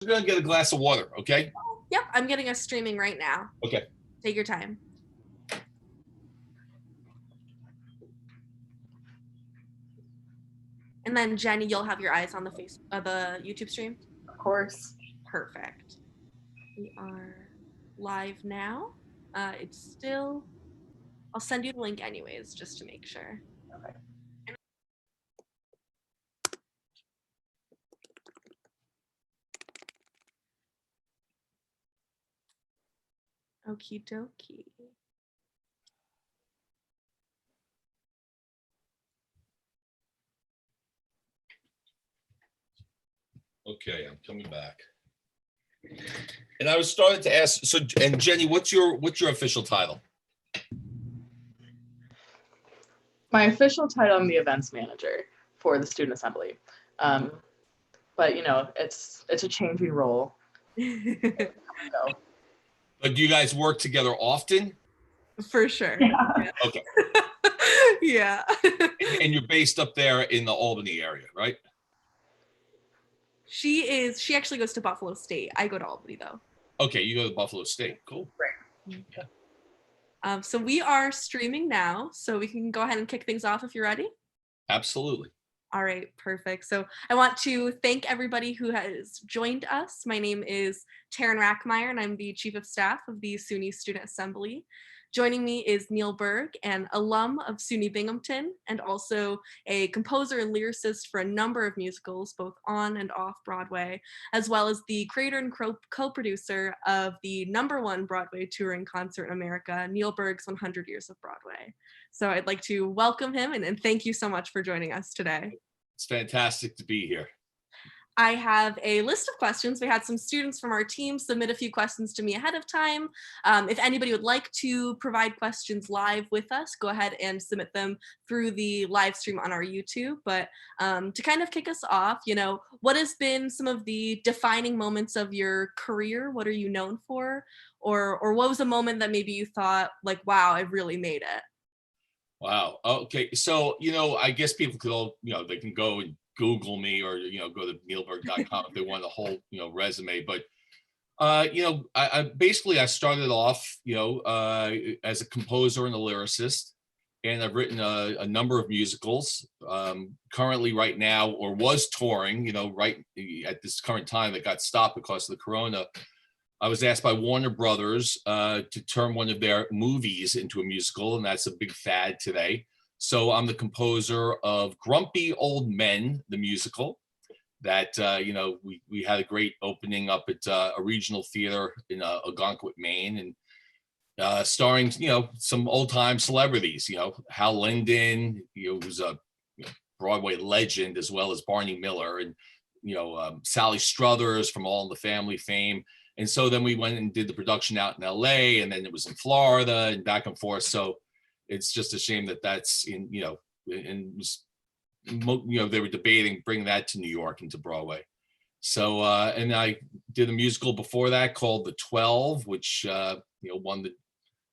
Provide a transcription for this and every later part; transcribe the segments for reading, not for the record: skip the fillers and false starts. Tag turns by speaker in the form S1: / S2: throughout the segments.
S1: I'm gonna get a glass of water, okay?
S2: Yep, I'm getting us streaming right now.
S1: Okay.
S2: Take your time. And then Jenny, you'll have your eyes on the the YouTube stream.
S3: Of course.
S2: Perfect. We are live now. It's still, I'll send you the link anyways, just to make sure.
S3: Okay.
S2: Okie dokie.
S1: Okay, I'm coming back. And I was starting to ask, so, and Jenny, what's your official title?
S3: My official title, I'm the events manager for the Student Assembly. But you know, it's a changing role. So.
S1: But do you guys work together often?
S2: For sure.
S3: Yeah.
S1: Okay.
S2: Yeah.
S1: And you're based up there in the Albany area, right?
S2: She actually goes to Buffalo State. I go to Albany though.
S1: Okay, you go to Buffalo State. Cool.
S3: Right.
S1: Yeah.
S2: So we are streaming now, so we can go ahead and kick things off if you're ready.
S1: Absolutely.
S2: All right, perfect. So I want to thank everybody who has joined us. My name is Taryn Rackmyer, and I'm the Chief of Staff of the SUNY Student Assembly. Joining me is Neil Berg, an alum of SUNY Binghamton, and also a composer and lyricist for a number of musicals, both on and off Broadway, as well as the creator and co-producer of the #1 Broadway touring concert in America, Neil Berg's 100 Years of Broadway. So I'd like to welcome him and thank you so much for joining us today.
S1: It's fantastic to be here.
S2: I have a list of questions. We had some students from our team submit a few questions to me ahead of time. If anybody would like to provide questions live with us, go ahead and submit them through the live stream on our YouTube. But to kind of kick us off, you know, what has been some of the defining moments of your career? What are you known for? Or what was a moment that maybe you thought like, wow, I really made it?
S1: Wow. Okay. So, you know, I guess people could all, you know, they can go and Google me or, you know, go to neilberg.com if they want a whole, you know, resume. But, you know, I started off, you know, as a composer and a lyricist, and I've written a number of musicals. Currently right now, or was touring, you know, right at this current time that got stopped because of the corona. I was asked by Warner Brothers to turn one of their movies into a musical, and that's a big fad today. So I'm the composer of Grumpy Old Men, the musical, that, you know, we had a great opening up at a regional theater in Ogunquit, Maine, and starring, you know, some old time celebrities, you know, Hal Linden, you know, who's a Broadway legend, as well as Barney Miller, and, you know, Sally Struthers from All in the Family fame. And so then we went and did the production out in LA, and then it was in Florida and back and forth. So it's just a shame that that's in, you know, and was, you know, they were debating bringing that to New York and to Broadway. So, and I did a musical before that called The 12, which, you know, won the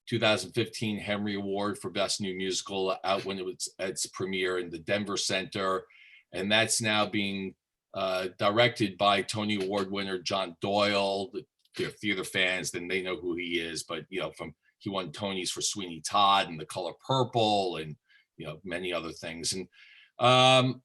S1: 2015 Henry Award for Best New Musical out when it was at its premiere in the Denver Center. And that's now being directed by Tony Award winner John Doyle. They're theater fans, then they know who he is. But, you know, he won Tonys for Sweeney Todd and The Color Purple, and, you know, many other things. And,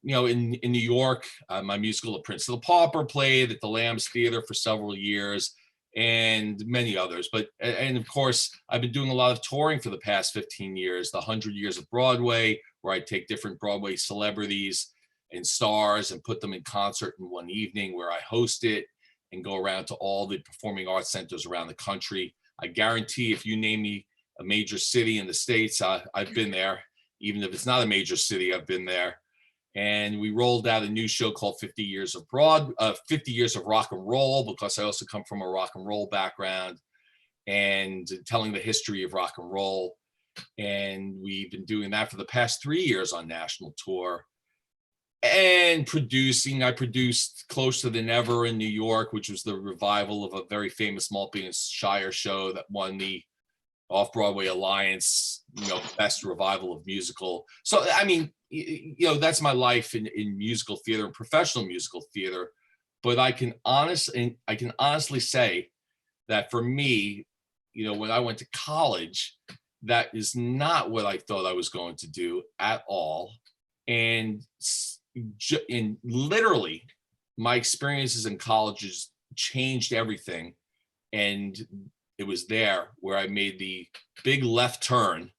S1: you know, in New York, my musical, The Prince of the Pauper, played at the Lambs Theater for several years, and many others. But, and of course, I've been doing a lot of touring for the past 15 years, the 100 Years of Broadway, where I take different Broadway celebrities and stars and put them in concert in one evening, where I host it and go around to all the performing arts centers around the country. I guarantee if you name me a major city in the States, I've been there. Even if it's not a major city, I've been there. And we rolled out a new show called 50 Years of Rock and Roll, because I also come from a rock and roll background, and telling the history of rock and roll. And we've been doing that for the past 3 years on national tour. And I produced Closer Than Ever in New York, which was the revival of a very famous Shire show that won the Off-Broadway Alliance, you know, best revival of musical. So, I mean, you know, that's my life in musical theater and professional musical theater. But I can honestly say that for me, when I went to college, that is not what I thought I was going to do at all. And literally, my experiences in colleges changed everything. And it was there where I made the big left turn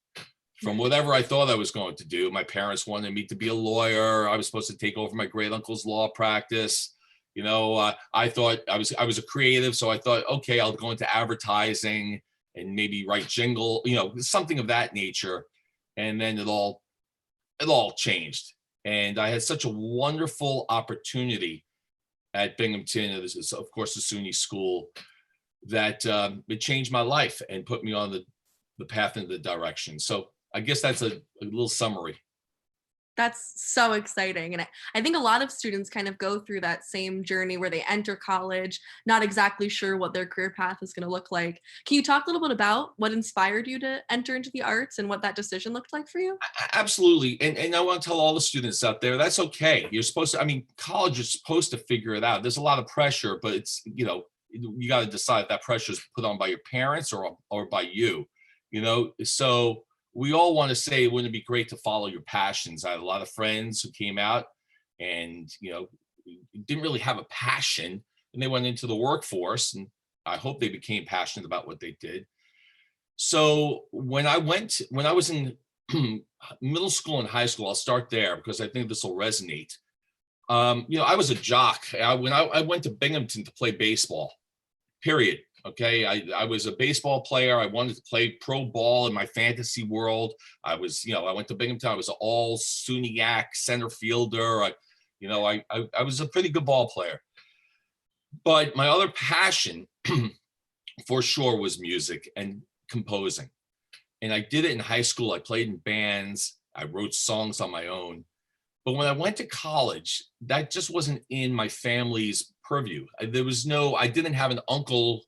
S1: from whatever I thought I was going to do. My parents wanted me to be a lawyer. I was supposed to take over my great uncle's law practice. I thought I was a creative, so I thought, okay, I'll go into advertising and maybe write jingle, something of that nature. And then it all changed. And I had such a wonderful opportunity at Binghamton. This is, of course, the SUNY school, that it changed my life and put me on the path in the direction. So I guess that's a little summary.
S2: That's so exciting. And I think a lot of students kind of go through that same journey where they enter college, not exactly sure what their career path is going to look like. Can you talk a little bit about what inspired you to enter into the arts and what that decision looked like for you?
S1: Absolutely. And I want to tell all the students out there, that's okay. You're supposed to, college is supposed to figure it out. There's a lot of pressure, but it's, you got to decide if that pressure is put on by your parents or by you, so we all want to say, wouldn't it be great to follow your passions? I had a lot of friends who came out and, didn't really have a passion, and they went into the workforce, and I hope they became passionate about what they did. So when I was in middle school and high school, I'll start there because I think this will resonate. I was a jock. When I went to Binghamton to play baseball, period. Okay, I was a baseball player. I wanted to play pro ball in my fantasy world. I went to Binghamton. I was an all SUNY center fielder. I was a pretty good ball player. But my other passion, for sure, was music and composing. And I did it in high school. I played in bands. I wrote songs on my own. But when I went to college, that just wasn't in my family's purview. I didn't have an uncle,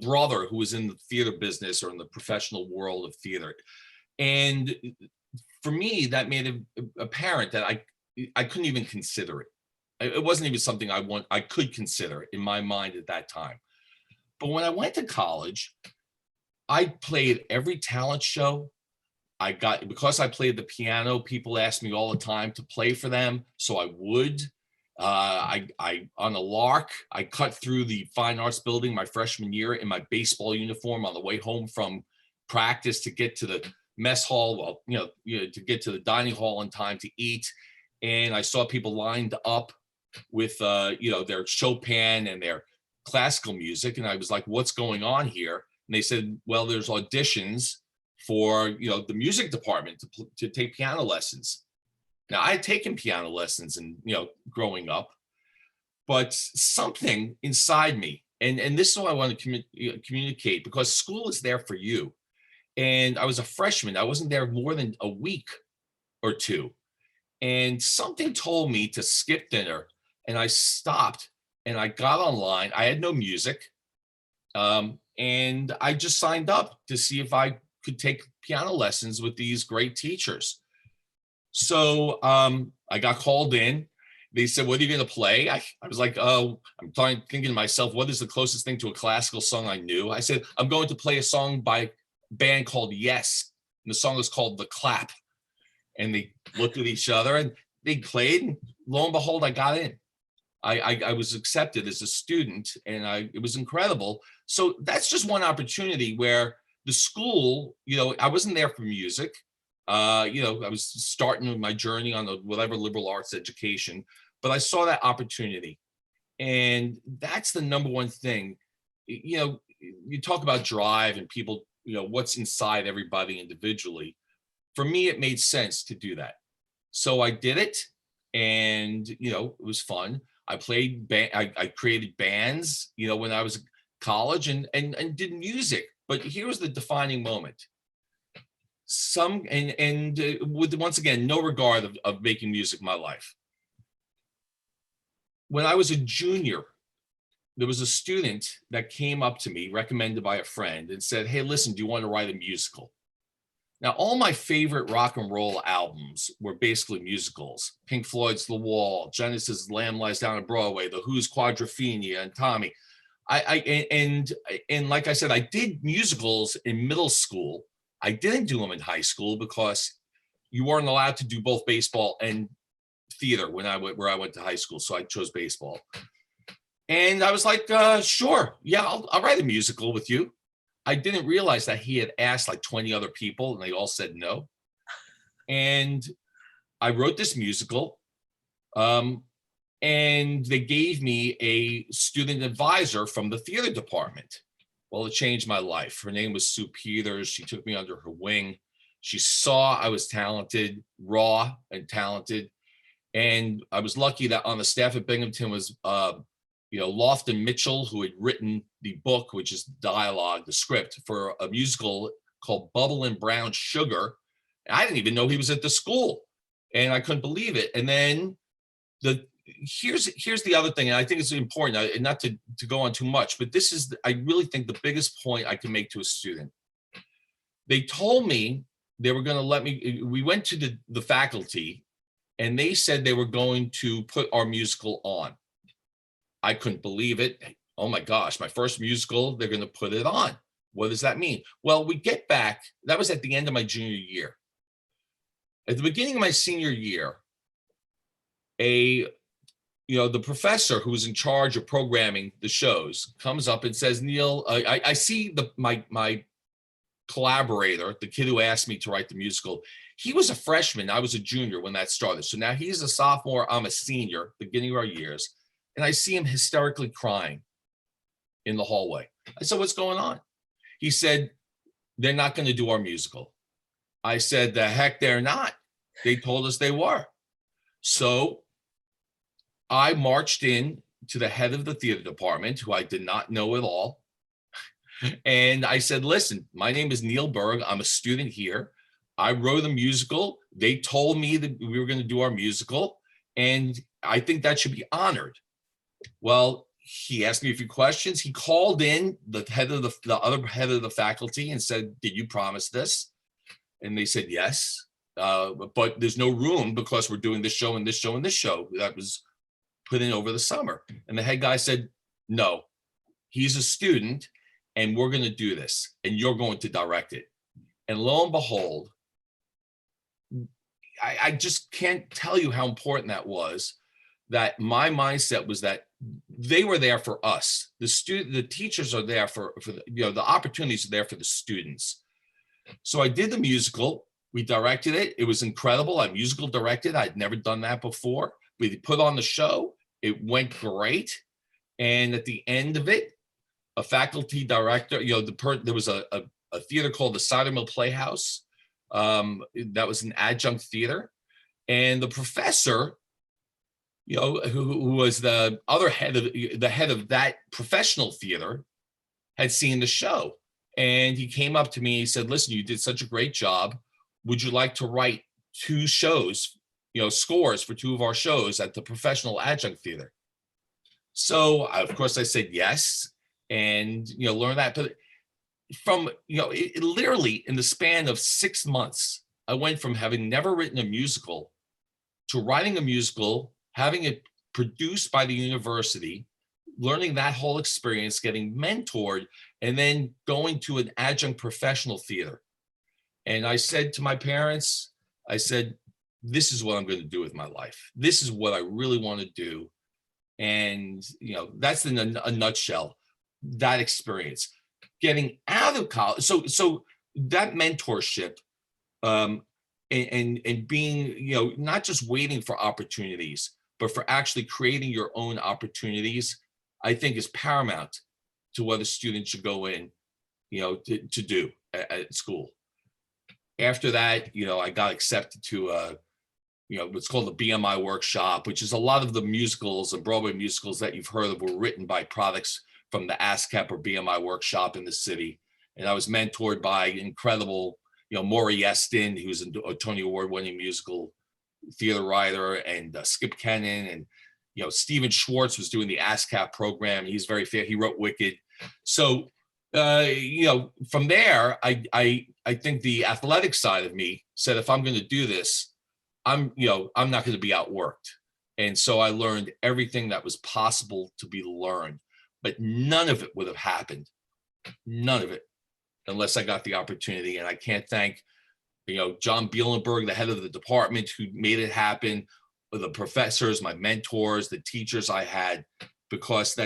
S1: brother who was in the theater business or in the professional world of theater. And for me, that made it apparent that I couldn't even consider it. It wasn't even something I could consider in my mind at that time. But when I went to college, I played every talent show. Because I played the piano, people asked me all the time to play for them. So I would. I on a lark, I cut through the Fine Arts Building my freshman year in my baseball uniform on the way home from practice to get to the mess hall, to get to the dining hall in time to eat. And I saw people lined up with, their Chopin and their classical music. And I was like, what's going on here? And they said, well, there's auditions for, the music department to take piano lessons. Now, I had taken piano lessons and, growing up, but something inside me, and this is what I want to communicate, because school is there for you. And I was a freshman. I wasn't there more than a week or two. And something told me to skip dinner, and I stopped and I got online. I had no music. And I just signed up to see if I could take piano lessons with these great teachers. So I got called in. They said, what are you going to play? I was like, oh, thinking to myself, what is the closest thing to a classical song I knew? I said, I'm going to play a song by a band called Yes. And the song is called The Clap. And they looked at each other and they played. And lo and behold, I got in. I was accepted as a student, and it was incredible. So that's just one opportunity where the school, I wasn't there for music. I was starting my journey on whatever liberal arts education, but I saw that opportunity. And that's the number one thing. You talk about drive and people, what's inside everybody individually. For me, it made sense to do that. So I did it, and, it was fun. I played I created bands, when I was in college and did music. But here was the defining moment. With, once again, no regard of making music my life. When I was a junior, there was a student that came up to me, recommended by a friend, and said, hey, listen, do you want to write a musical? Now, all my favorite rock and roll albums were basically musicals. Pink Floyd's The Wall, Genesis' Lamb Lies Down on Broadway, The Who's Quadrophenia, and Tommy. And like I said, I did musicals in middle school. I didn't do them in high school because you weren't allowed to do both baseball and theater where I went to high school. So I chose baseball. And I was like, sure, yeah, I'll write a musical with you. I didn't realize that he had asked like 20 other people and they all said no. And I wrote this musical. And they gave me a student advisor from the theater department. Well, it changed my life. Her name was Sue Peters. She took me under her wing. She saw I was talented, raw and talented. And I was lucky that on the staff at Binghamton was, Lofton Mitchell, who had written the book, which is dialogue, the script for a musical called Bubble and Brown Sugar. And I didn't even know he was at the school, and I couldn't believe it. And then here's the other thing, and I think it's important, not to go on too much, but this is, I really think, the biggest point I can make to a student. They told me they were going to let me, we went to the faculty, and they said they were going to put our musical on. I couldn't believe it. Oh my gosh, my first musical, they're going to put it on. What does that mean? Well, we get back, that was at the end of my junior year. At the beginning of my senior year, the professor who was in charge of programming the shows comes up and says, Neil, I see my collaborator, the kid who asked me to write the musical. He was a freshman. I was a junior when that started. So now he's a sophomore. I'm a senior, beginning of our years. And I see him hysterically crying in the hallway. I said, what's going on? He said, they're not going to do our musical. I said, the heck they're not. They told us they were. So I marched in to the head of the theater department, who I did not know at all. And I said, listen, my name is Neil Berg. I'm a student here. I wrote a musical. They told me that we were going to do our musical, and I think that should be honored. Well, he asked me a few questions. He called in the other head of the faculty and said, did you promise this? And they said, yes, but there's no room because we're doing this show and this show and this show that was put in over the summer. And the head guy said, no, he's a student and we're going to do this and you're going to direct it. And lo and behold, I just can't tell you how important that was. That my mindset was that they were there for us. The teachers are there for the opportunities are there for the students. So I did the musical. We directed it. It was incredible. I musical directed. I'd never done that before. We put on the show. It went great. And at the end of it, a faculty director, there was a theater called the Cider Mill Playhouse. That was an adjunct theater. And the professor, who was the head of that professional theater, had seen the show. And he came up to me and he said, listen, you did such a great job. Would you like to write 2 shows, scores for 2 of our shows at the professional adjunct theater? So of course I said yes, and, learn that. But from, it literally in the span of 6 months, I went from having never written a musical to writing a musical, having it produced by the university, learning that whole experience, getting mentored, and then going to an adjunct professional theater. And I said to my parents, I said, this is what I'm going to do with my life. This is what I really want to do. And, that's in a nutshell, that experience. Getting out of college. So that mentorship, and being, not just waiting for opportunities, but for actually creating your own opportunities, I think is paramount to what a student should go in, to do at school. After that, I got accepted to, what's called the BMI workshop, which is a lot of the musicals and Broadway musicals that you've heard of were written by products from the ASCAP or BMI workshop in the city. And I was mentored by incredible, Maury Yeston, who's a Tony Award-winning musical theater writer, and Skip Kennan, and Stephen Schwartz was doing the ASCAP program. He's very fair. He wrote Wicked. So from there, I think the athletic side of me said, if I'm going to do this, I'm not going to be outworked. And so I learned everything that was possible to be learned, but none of it would have happened. None of it, unless I got the opportunity. And I can't thank, John Bielenberg, the head of the department, who made it happen, the professors, my mentors, the teachers I had, because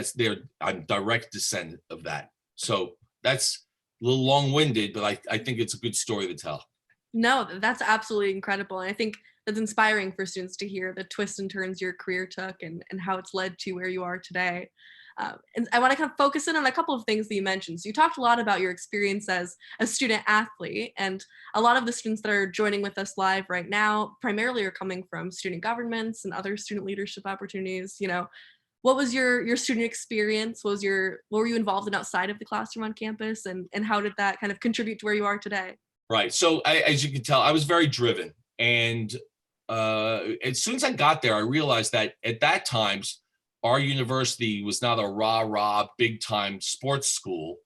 S1: I'm direct descendant of that. So that's a little long-winded, but I think it's a good story to tell.
S2: No, that's absolutely incredible. And I think that's inspiring for students to hear the twists and turns your career took and how it's led to where you are today. And I want to kind of focus in on a couple of things that you mentioned. So you talked a lot about your experience as a student athlete, and a lot of the students that are joining with us live right now primarily are coming from student governments and other student leadership opportunities. What was your student experience? What were you involved in outside of the classroom on campus, and how did that kind of contribute to where you are today?
S1: Right. So as you can tell, I was very driven. And as soon as I got there, I realized that at that time, our university was not a rah-rah, big-time sports school.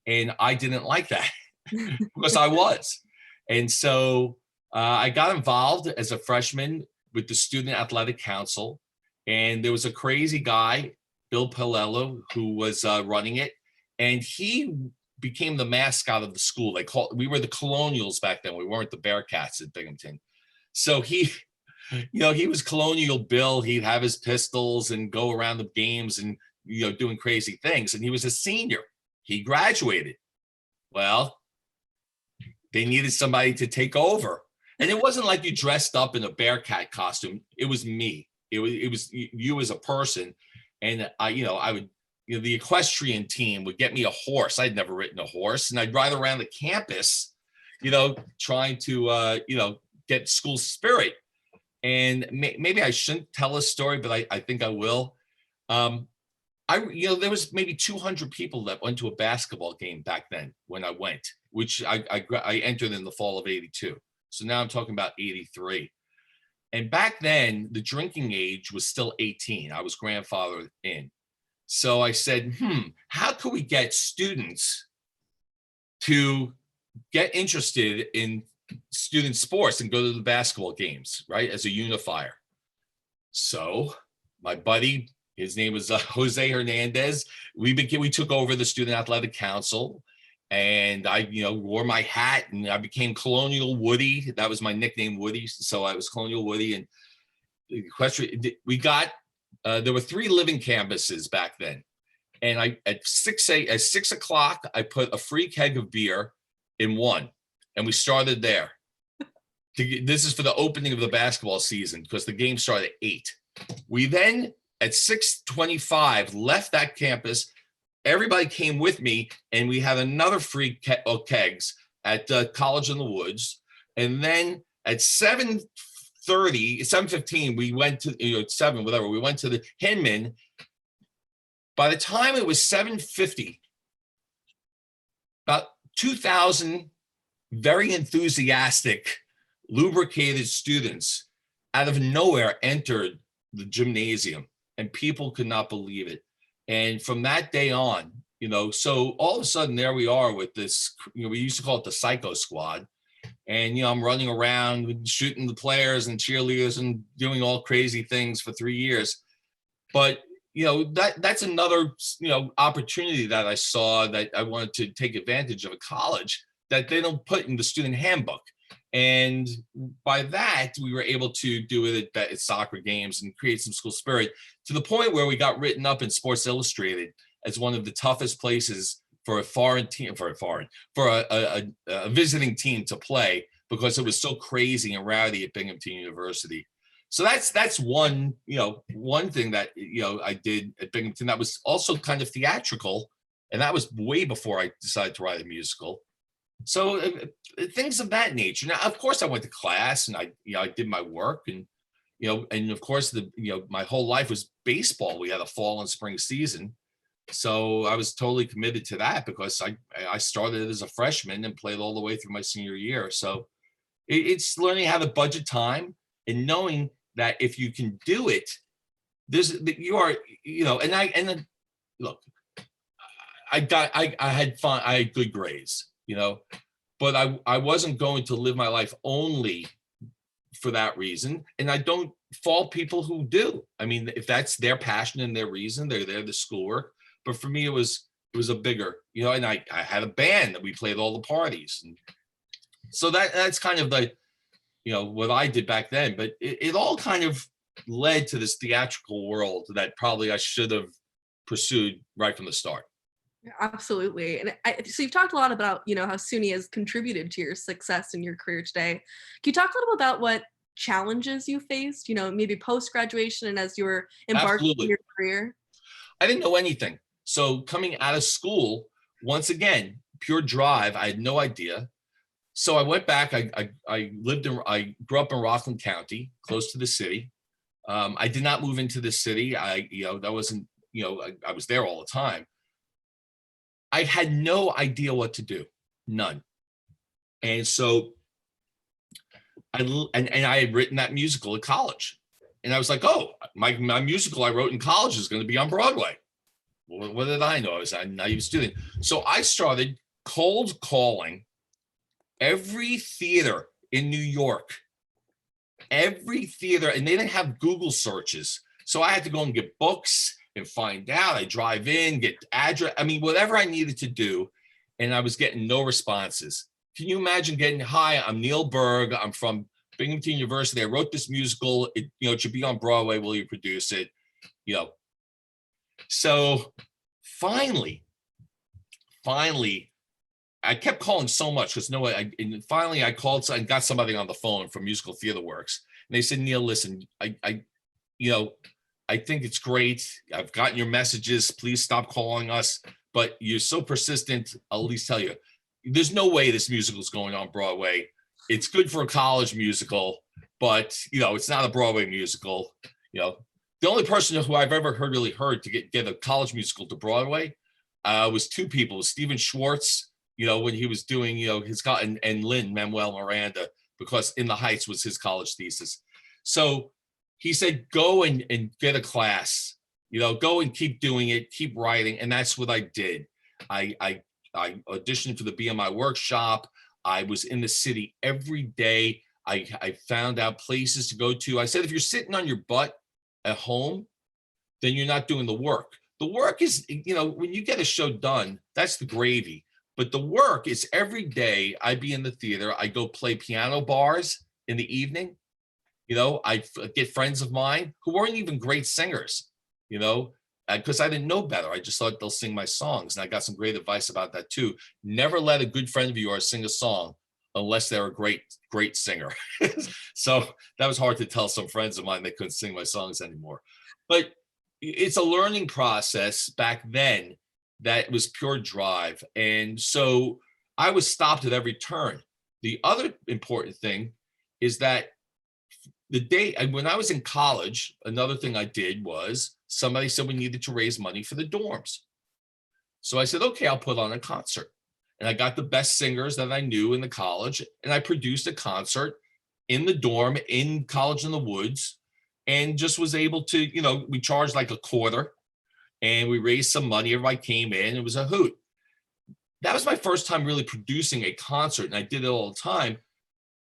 S1: And I didn't like that because I was. And so I got involved as a freshman with the Student Athletic Council. And there was a crazy guy, Bill Palello, who was running it. And he became the mascot of the school. We were the Colonials back then. We weren't the Bearcats at Binghamton. So he was Colonial Bill. He'd have his pistols and go around the games and, doing crazy things. And he was a senior. He graduated. Well, they needed somebody to take over. And it wasn't like you dressed up in a Bearcat costume. It was me. It was you as a person. And I would, the equestrian team would get me a horse. I'd never ridden a horse. And I'd ride around the campus, trying to, get school spirit. And maybe I shouldn't tell a story, but I think I will. There was maybe 200 people that went to a basketball game back then when I went, which I entered in the fall of '82. So now I'm talking about '83. And back then, the drinking age was still 18. I was grandfathered in. So I said, how could we get students to get interested in student sports and go to the basketball games, right, as a unifier? So my buddy, his name was Jose Hernandez. We took over the Student Athletic Council, and I, wore my hat, and I became Colonial Woody. That was my nickname, Woody. So I was Colonial Woody. And the question, we got, there were 3 living campuses back then. And at 6 o'clock, I put a free keg of beer in one. And we started there. This is for the opening of the basketball season, because the game started at 8. We then, at 6:25, left that campus. Everybody came with me, and we had another free kegs at College in the Woods. And then at 7:15, we went to 7, whatever. We went to the Hinman. By the time it was 7:50, about 2,000 very enthusiastic, lubricated students out of nowhere entered the gymnasium, and people could not believe it. And from that day on, so all of a sudden there we are with this, we used to call it the Psycho Squad. And, I'm running around shooting the players and cheerleaders and doing all crazy things for 3 years. But, that's another, opportunity that I saw that I wanted to take advantage of at college that they don't put in the student handbook. And by that, we were able to do it at soccer games and create some school spirit, to the point where we got written up in Sports Illustrated as one of the toughest places for a visiting team to play, because it was so crazy and rowdy at Binghamton University. So that's one thing that I did at Binghamton that was also kind of theatrical, and that was way before I decided to write a musical. So things of that nature. Now, of course, I went to class and I did my work, and and of course my whole life was baseball. We had a fall and spring season, so I was totally committed to that, because I started as a freshman and played all the way through my senior year. So it's learning how to budget time and knowing that if you can do it, look, I had fun. I had good grades, but I wasn't going to live my life only for that reason. And I don't fault people who do. I mean, if that's their passion and their reason, they're there to schoolwork. But for me, it was a bigger, and I had a band that we played all the parties. And so that's kind of the, what I did back then. But it all kind of led to this theatrical world that probably I should have pursued right from the start.
S2: Absolutely. And so you've talked a lot about, how SUNY has contributed to your success in your career today. Can you talk a little about what challenges you faced, maybe post-graduation and as you were embarking on your career?
S1: I didn't know anything. So coming out of school, once again, pure drive, I had no idea. So I went back, I grew up in Rockland County, close to the city. I did not move into the city. That wasn't, I was there all the time. I had no idea what to do, none. And so I had written that musical at college. And I was like, oh, my musical I wrote in college is going to be on Broadway. What did I know? I was a naive student. So I started cold calling every theater in New York, every theater, and they didn't have Google searches. So I had to go and get books and find out. I drive in, get address, whatever I needed to do. And I was getting no responses. Can you imagine getting, hi, I'm Neil Berg. I'm from Binghamton University. I wrote this musical. It should be on Broadway. Will you produce it? So finally, I kept calling so much because and finally I called and got somebody on the phone from Musical Theater Works. And they said, Neil, listen, I think it's great. I've gotten your messages. Please stop calling us. But you're so persistent. I'll at least tell you, there's no way this musical is going on Broadway. It's good for a college musical, but it's not a Broadway musical. The only person who I've ever really heard to get a college musical to Broadway was two people, Stephen Schwartz, when he was doing, his and Lin-Manuel Miranda, because In the Heights was his college thesis. So he said, go and get a class, go and keep doing it, keep writing. And that's what I did. I auditioned for the BMI workshop. I was in the city every day. I found out places to go to. I said, if you're sitting on your butt at home, then you're not doing the work. The work is, when you get a show done, that's the gravy. But the work is every day. I'd be in the theater. I go play piano bars in the evening. I get friends of mine who weren't even great singers, because I didn't know better. I just thought they'll sing my songs. And I got some great advice about that too. Never let a good friend of yours sing a song unless they're a great singer. So that was hard to tell some friends of mine they couldn't sing my songs anymore. But it's a learning process back then that was pure drive. And so I was stopped at every turn. The other important thing is that when I was in college, another thing I did was somebody said we needed to raise money for the dorms. So I said, okay, I'll put on a concert. And I got the best singers that I knew in the college, and I produced a concert in the dorm in College in the Woods, and just was able to, we charged like $0.25, and we raised some money. Everybody came in. It was a hoot. That was my first time really producing a concert, and I did it all the time.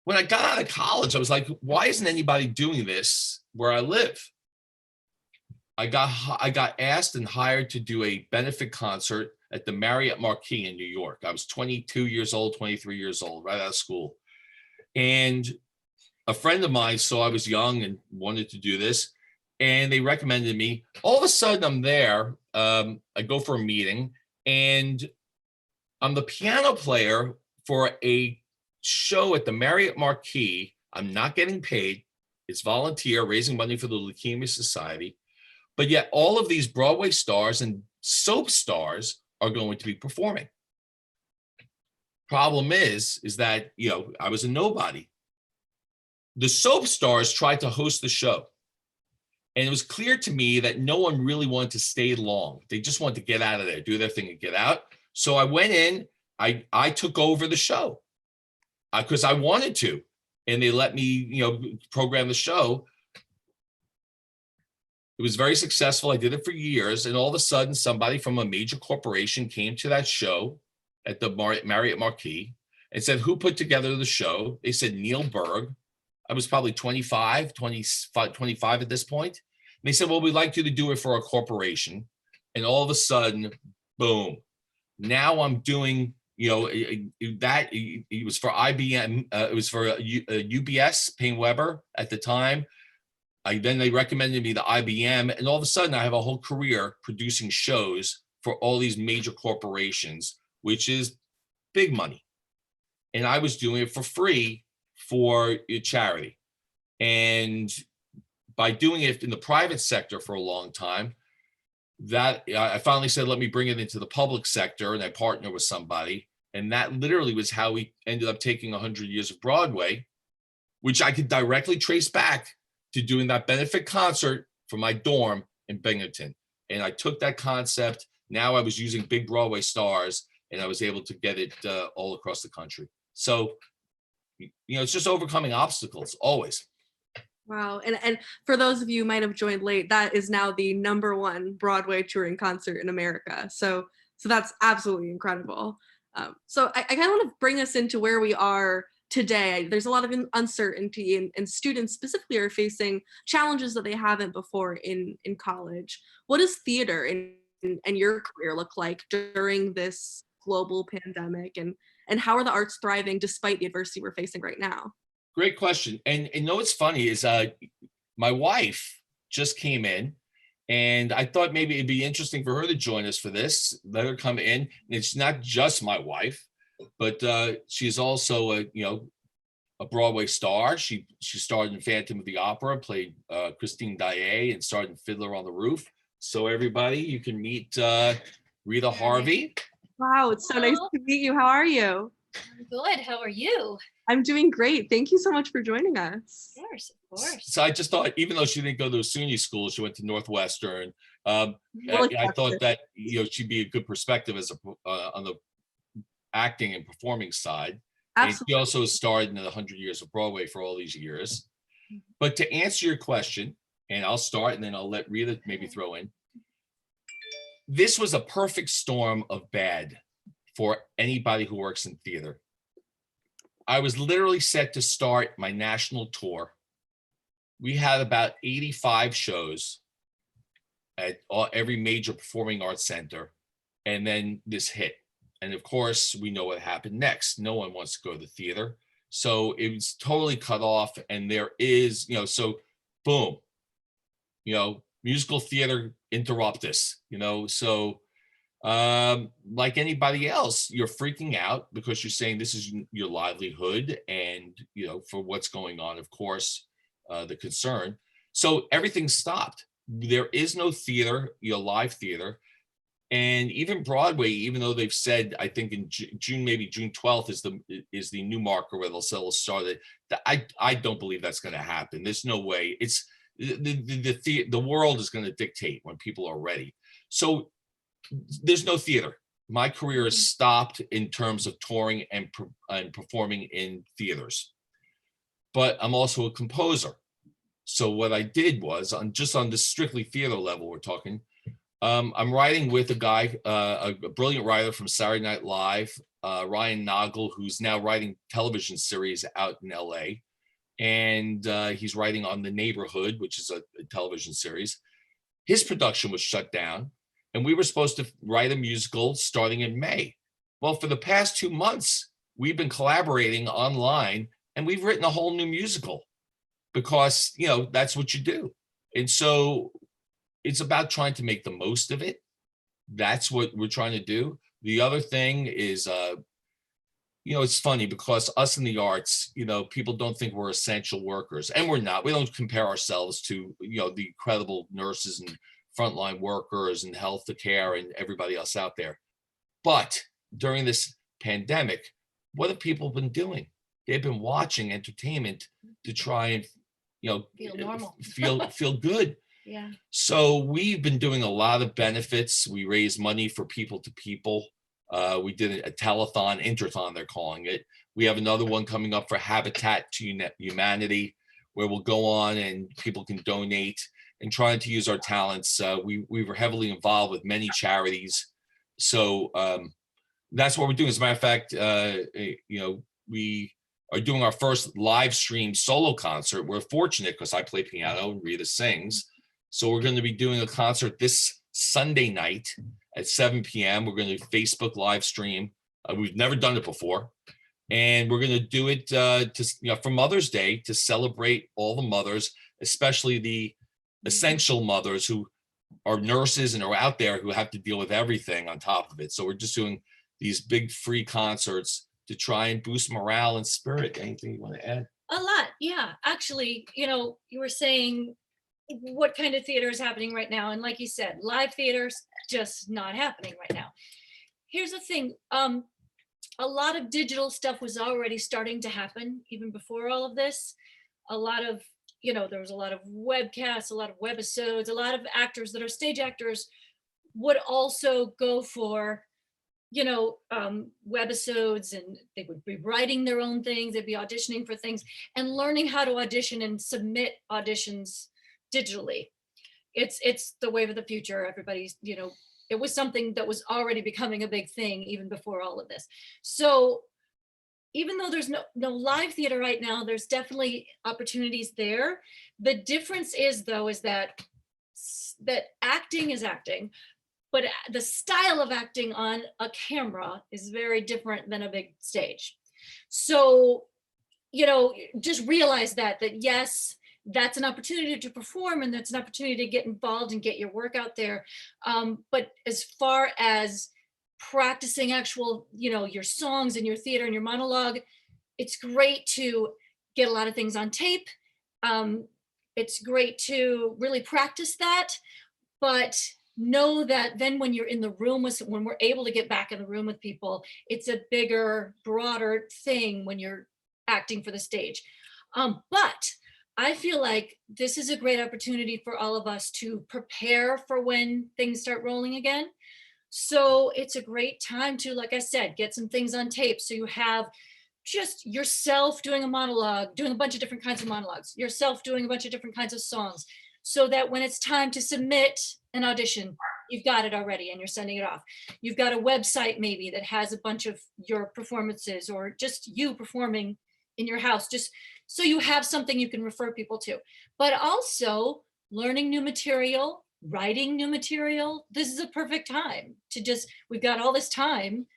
S1: When I got out of college, I was like, why isn't anybody doing this where I live? I got asked and hired to do a benefit concert at the Marriott Marquis in New York. I was 22 years old, 23 years old, right out of school. And a friend of mine saw I was young and wanted to do this, and they recommended me. All of a sudden, I'm there. I go for a meeting, and I'm the piano player for a show at the Marriott Marquis. I'm not getting paid. It's volunteer, raising money for the Leukemia Society. But yet all of these Broadway stars and soap stars are going to be performing. Problem is that, I was a nobody. The soap stars tried to host the show. And it was clear to me that no one really wanted to stay long. They just wanted to get out of there, do their thing and get out. So I went in, I took over the show because I wanted to. And they let me, program the show. It was very successful. I did it for years. And all of a sudden, somebody from a major corporation came to that show at the Marriott Marquis and said, who put together the show? They said, Neil Berg. I was probably 25 at this point. And they said, well, we'd like you to do it for a corporation. And all of a sudden, boom. Now I'm doing, that it was for IBM. It was for UBS, Payne Weber at the time. Then they recommended me to IBM. And all of a sudden, I have a whole career producing shows for all these major corporations, which is big money. And I was doing it for free for charity. And by doing it in the private sector for a long time, that I finally said, let me bring it into the public sector, and I partnered with somebody. And that literally was how we ended up taking 100 Years of Broadway, which I could directly trace back to doing that benefit concert for my dorm in Binghamton. And I took that concept. Now I was using big Broadway stars, and I was able to get it all across the country. So, it's just overcoming obstacles, always.
S2: Wow. And for those of you who might have joined late, that is now the #1 Broadway touring concert in America. So that's absolutely incredible. So I kind of want to bring us into where we are today. There's a lot of uncertainty, and students specifically are facing challenges that they haven't before in college. What does theater and your career look like during this global pandemic, and how are the arts thriving despite the adversity we're facing right now?
S1: Great question. And what's funny is my wife just came in, and I thought maybe it'd be interesting for her to join us for this. Let her come in. And it's not just my wife, but she's also a Broadway star. She starred in Phantom of the Opera, played Christine Daae, and starred in Fiddler on the Roof. So everybody, you can meet Rita Harvey.
S2: Wow, it's so nice to meet you. How are you?
S4: I'm good. How are you?
S2: I'm doing great. Thank you so much for joining us.
S4: Of course.
S1: So I just thought, even though she didn't go to a SUNY school, she went to Northwestern. I thought that she'd be a good perspective as on the acting and performing side. Absolutely. And she also starred in the 100 Years of Broadway for all these years. But to answer your question, and I'll start, and then I'll let Rita maybe throw in. This was a perfect storm of bad for anybody who works in theater. I was literally set to start my national tour. We had about 85 shows at every major performing arts center, and then this hit. And of course, we know what happened next. No one wants to go to the theater. So it was totally cut off, and there is, so boom, musical theater interruptus, so like anybody else, you're freaking out because you're saying this is your livelihood, and for what's going on, of course, the concern. So everything stopped. There is no theater, live theater. And even Broadway, even though they've said, I think in June, maybe June 12th is the new marker where they'll start it. I don't believe that's going to happen. There's no way. It's the world is going to dictate when people are ready. So there's no theater. My career is stopped in terms of touring and performing in theaters. But I'm also a composer. So what I did was, on this strictly theater level, we're talking, I'm writing with a guy, a brilliant writer from Saturday Night Live, Ryan Nagel, who's now writing television series out in LA. And he's writing on The Neighborhood, which is a television series. His production was shut down, and we were supposed to write a musical starting in May. Well, for the past 2 months, we've been collaborating online, and we've written a whole new musical because, that's what you do. And so it's about trying to make the most of it. That's what we're trying to do. The other thing is, it's funny because us in the arts, people don't think we're essential workers, and we're not. We don't compare ourselves to, the incredible nurses and frontline workers and health care and everybody else out there. But during this pandemic, what have people been doing? They've been watching entertainment to try and,
S4: feel normal,
S1: feel good.
S4: Yeah.
S1: So we've been doing a lot of benefits. We raise money for people to people. We did a telethon, interthon, they're calling it. We have another one coming up for Habitat to Humanity, where we'll go on and people can donate. and trying to use our talents. We were heavily involved with many charities. So that's what we're doing. As a matter of fact, we are doing our first live stream solo concert. We're fortunate because I play piano and Rita sings. So we're going to be doing a concert this Sunday night at 7 p.m. We're going to Facebook live stream. We've never done it before. And we're going to do it for Mother's Day to celebrate all the mothers, especially the essential mothers who are nurses and are out there who have to deal with everything on top of it. So we're just doing these big free concerts to try and boost morale and spirit. Anything you want to add?
S4: A lot, yeah. Actually, you were saying what kind of theater is happening right now. And like you said, live theater's just not happening right now. Here's the thing. A lot of digital stuff was already starting to happen even before all of this. A lot of, there was a lot of webcasts, a lot of webisodes, a lot of actors that are stage actors would also go for, webisodes, and they would be writing their own things. They'd be auditioning for things and learning how to audition and submit auditions digitally. It's the wave of the future. Everybody's, it was something that was already becoming a big thing even before all of this. So even though there's no live theater right now, there's definitely opportunities there. The difference is that acting is acting, but the style of acting on a camera is very different than a big stage. So, just realize that yes, that's an opportunity to perform, and that's an opportunity to get involved and get your work out there. But as far as practicing actual, your songs and your theater and your monologue, it's great to get a lot of things on tape. It's great to really practice that, but know that then when you're in the room when we're able to get back in the room with people, it's a bigger, broader thing when you're acting for the stage. But I feel like this is a great opportunity for all of us to prepare for when things start rolling again. So it's a great time to, like I said, get some things on tape. So you have just yourself doing a monologue, doing a bunch of different kinds of monologues, yourself doing a bunch of different kinds of songs, so that when it's time to submit an audition, you've got it already and you're sending it off. You've got a website maybe that has a bunch of your performances, or just you performing in your house, just so you have something you can refer people to. But also learning new material, writing new material. This is a perfect time to we've got all this time.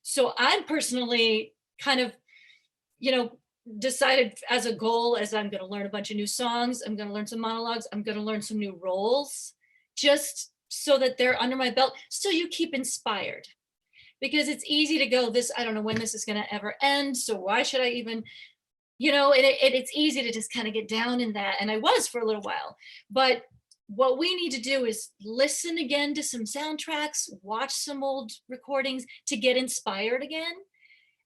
S4: So I'm personally kind of, decided as a goal as I'm going to learn a bunch of new songs. I'm going to learn some monologues. I'm going to learn some new roles, just so that they're under my belt. So you keep inspired, because it's easy to go, I don't know when this is going to ever end. So why should I even, it's easy to just kind of get down in that. And I was for a little while, but what we need to do is listen again to some soundtracks, watch some old recordings to get inspired again,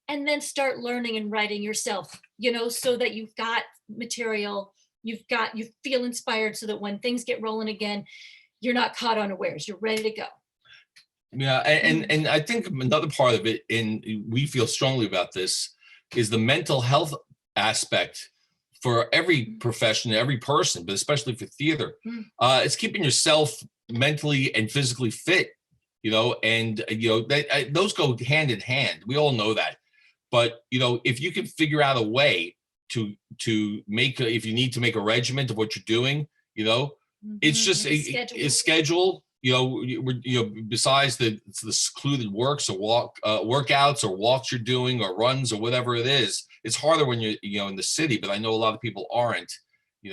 S4: and then start learning and writing yourself, so that you've got material, you feel inspired, so that when things get rolling again, you're not caught unawares, you're ready to go.
S1: Yeah, and I think another part of it, and we feel strongly about this, is the mental health aspect for every profession, every person, but especially for theater. It's keeping yourself mentally and physically fit, and those go hand in hand. We all know that. But if you can figure out a way to make if you need to make a regiment of what you're doing, it's just a schedule. Besides the secluded works or workouts or walks you're doing or runs or whatever it is, it's harder when you're in the city. But I know a lot of people aren't. Get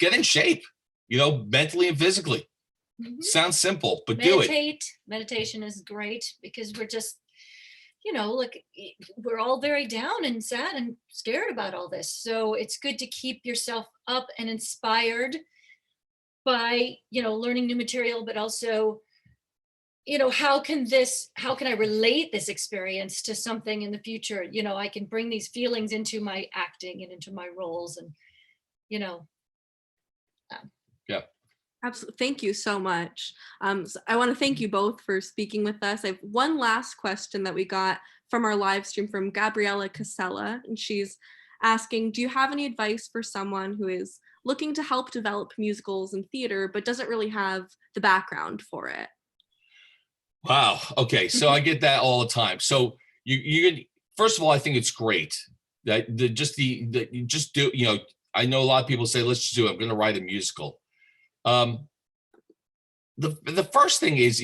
S1: in shape, mentally and physically. Sounds simple, but do it.
S4: Meditation is great, because we're just, we're all very down and sad and scared about all this. So it's good to keep yourself up and inspired by, learning new material, but also, how can I relate this experience to something in the future? I can bring these feelings into my acting and into my roles, and,
S1: Yeah.
S2: Absolutely. Thank you so much. So I want to thank you both for speaking with us. I have one last question that we got from our live stream from Gabriella Casella, and she's asking, do you have any advice for someone who is looking to help develop musicals and theater, but doesn't really have the background for it.
S1: Wow. Okay. So I get that all the time. So you first of all, I think it's great that you just do, I know a lot of people say, let's just do it. I'm going to write a musical. The first thing is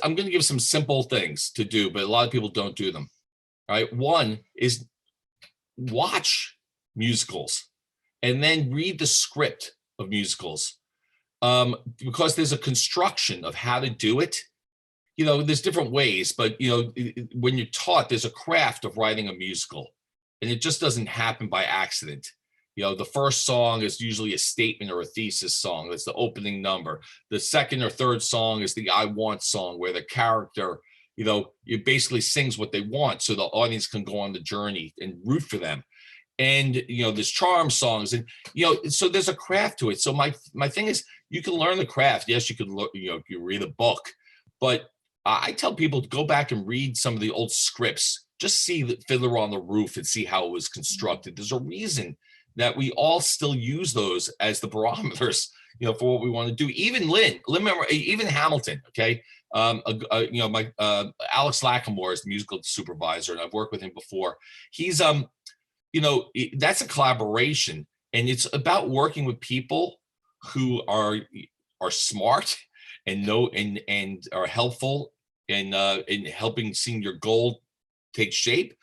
S1: I'm going to give some simple things to do, but a lot of people don't do them. All right. One is watch musicals and then read the script of musicals, because there's a construction of how to do it. There's different ways, but when you're taught, there's a craft of writing a musical, and it just doesn't happen by accident. The first song is usually a statement or a thesis song. That's the opening number. The second or third song is the I want song, where the character, it basically sings what they want so the audience can go on the journey and root for them. And, there's charm songs and, so there's a craft to it. So my thing is, you can learn the craft. Yes, you could look, you read a book, but I tell people to go back and read some of the old scripts. Just see the Fiddler on the Roof and see how it was constructed. There's a reason that we all still use those as the barometers, for what we want to do. Even even Hamilton, okay? My Alex Lacamoire is the musical supervisor, and I've worked with him before. He's, that's a collaboration, and it's about working with people who are smart and know and are helpful in helping seeing your goal take shape.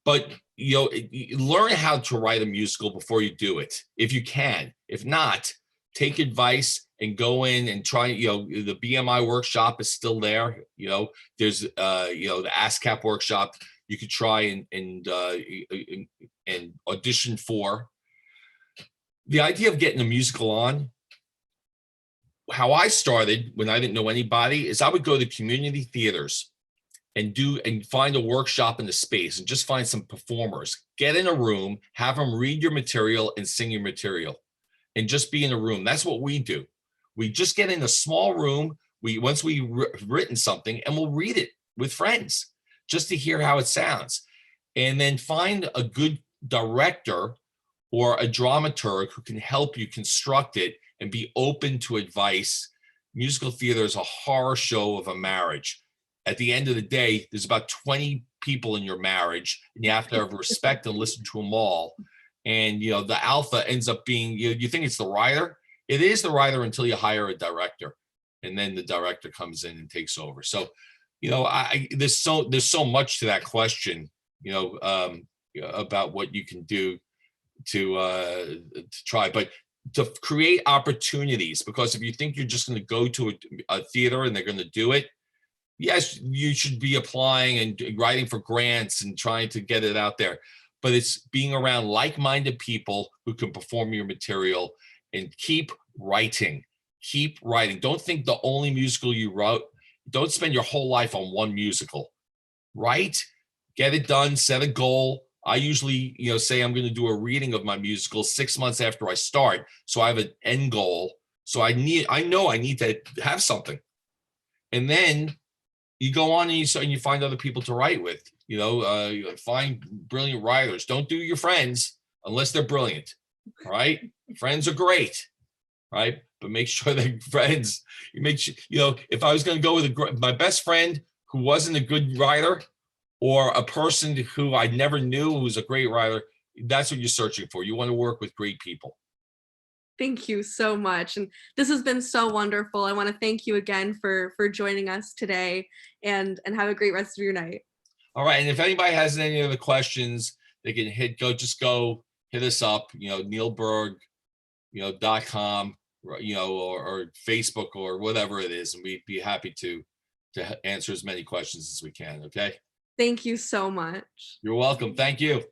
S1: But learn how to write a musical before you do it, if you can. If not, take advice and go in and try. The BMI workshop is still there. There's the ASCAP workshop you could try and audition for. The idea of getting a musical on, how I started when I didn't know anybody, is I would go to community theaters and find a workshop in the space and just find some performers, get in a room, have them read your material and sing your material, and just be in a room. That's what we do. We just get in a small room. Once we've written something, and we'll read it with friends just to hear how it sounds, and then find a good director or a dramaturg who can help you construct it and be open to advice. Musical theater is a horror show of a marriage. At the end of the day, there's about 20 people in your marriage, and you have to have respect and listen to them all. And, the alpha ends up being, you think it's the writer. It is the writer until you hire a director, and then the director comes in and takes over. So, there's so much to that question, about what you can do to try, but to create opportunities, because if you think you're just going to go to a theater and they're going to do it, yes, you should be applying and writing for grants and trying to get it out there. But it's being around like-minded people who can perform your material, and keep writing. Keep writing. Don't think the only musical you wrote. Don't spend your whole life on one musical. Write, get it done, set a goal. I usually, say I'm going to do a reading of my musical 6 months after I start. So I have an end goal. So I know I need to have something. And then you go on and you find other people to write with, find brilliant writers. Don't do your friends unless they're brilliant. All right. Friends are great. Right. But make sure they're friends. If I was going to go with my best friend who wasn't a good writer, or a person who I never knew who's a great writer, that's what you're searching for. You want to work with great people.
S2: Thank you so much. And this has been so wonderful. I want to thank you again for joining us today, and have a great rest of your night.
S1: All right. And if anybody has any other questions, they can hit us up, Neil Berg, .com, or Facebook or whatever it is. And we'd be happy to answer as many questions as we can. Okay.
S2: Thank you so much.
S1: You're welcome. Thank you.